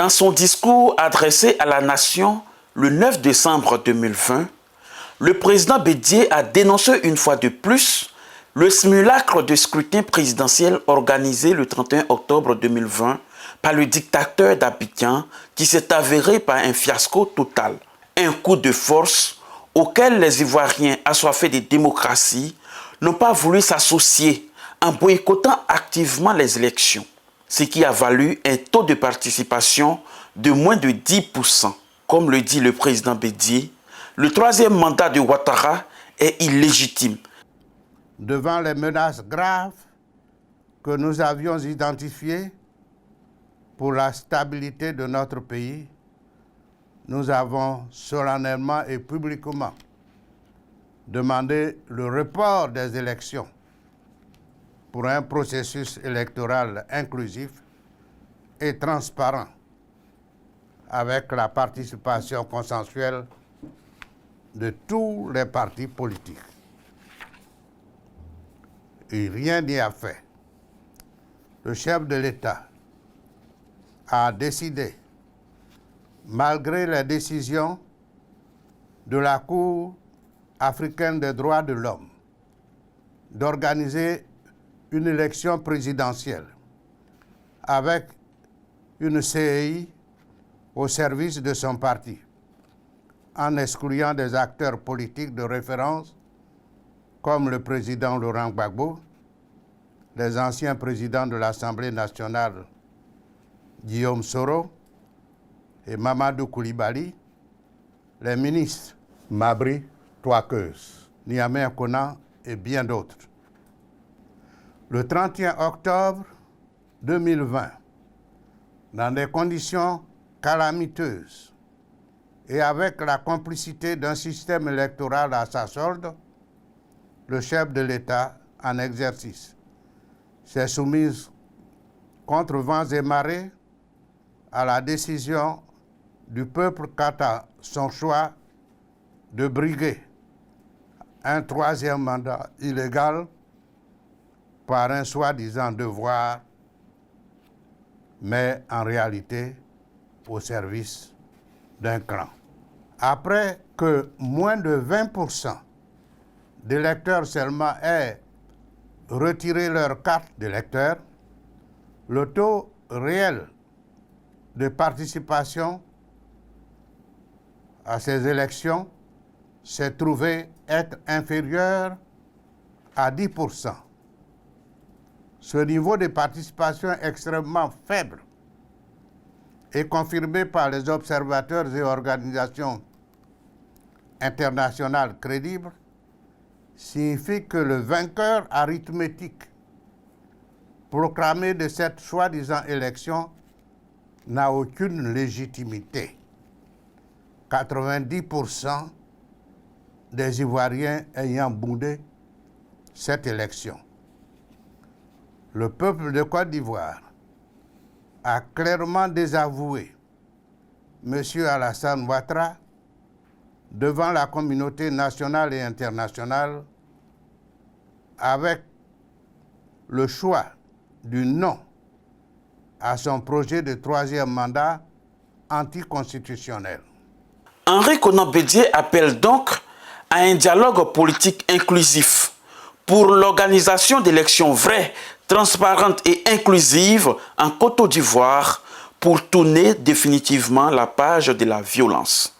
Dans son discours adressé à la nation le 9 décembre 2020, le président Bédié a dénoncé une fois de plus le simulacre de scrutin présidentiel organisé le 31 octobre 2020 par le dictateur d'Abidjan qui s'est avéré par un fiasco total. Un coup de force auquel les Ivoiriens assoiffés de démocratie n'ont pas voulu s'associer en boycottant activement les élections, ce qui a valu un taux de participation de moins de 10%. Comme le dit le président Bédié, le troisième mandat de Ouattara est illégitime. Devant les menaces graves que nous avions identifiées pour la stabilité de notre pays, nous avons solennellement et publiquement demandé le report des élections pour un processus électoral inclusif et transparent avec la participation consensuelle de tous les partis politiques. Et rien n'y a fait. Le chef de l'État a décidé, malgré les décisions de la Cour africaine des droits de l'homme, d'organiser une élection présidentielle avec une CEI au service de son parti, en excluant des acteurs politiques de référence comme le président Laurent Gbagbo, les anciens présidents de l'Assemblée nationale Guillaume Soro et Mamadou Koulibaly, les ministres Mabri Touakeus, Niamey Konan et bien d'autres. Le 31 octobre 2020, dans des conditions calamiteuses et avec la complicité d'un système électoral à sa solde, le chef de l'État en exercice s'est soumis contre vents et marées à la décision du peuple quant à son choix de briguer un troisième mandat illégal par un soi-disant devoir, mais en réalité au service d'un clan. Après que moins de 20% d'électeurs seulement aient retiré leur carte d'électeur, le taux réel de participation à ces élections s'est trouvé être inférieur à 10%. Ce niveau de participation extrêmement faible est confirmé par les observateurs et organisations internationales crédibles, signifie que le vainqueur arithmétique proclamé de cette soi-disant élection n'a aucune légitimité. 90% des Ivoiriens ayant boudé cette élection. Le peuple de Côte d'Ivoire a clairement désavoué M. Alassane Ouattara devant la communauté nationale et internationale avec le choix du non à son projet de troisième mandat anticonstitutionnel. Henri Konan Bédié appelle donc à un dialogue politique inclusif pour l'organisation d'élections vraies, transparentes et inclusives en Côte d'Ivoire pour tourner définitivement la page de la violence.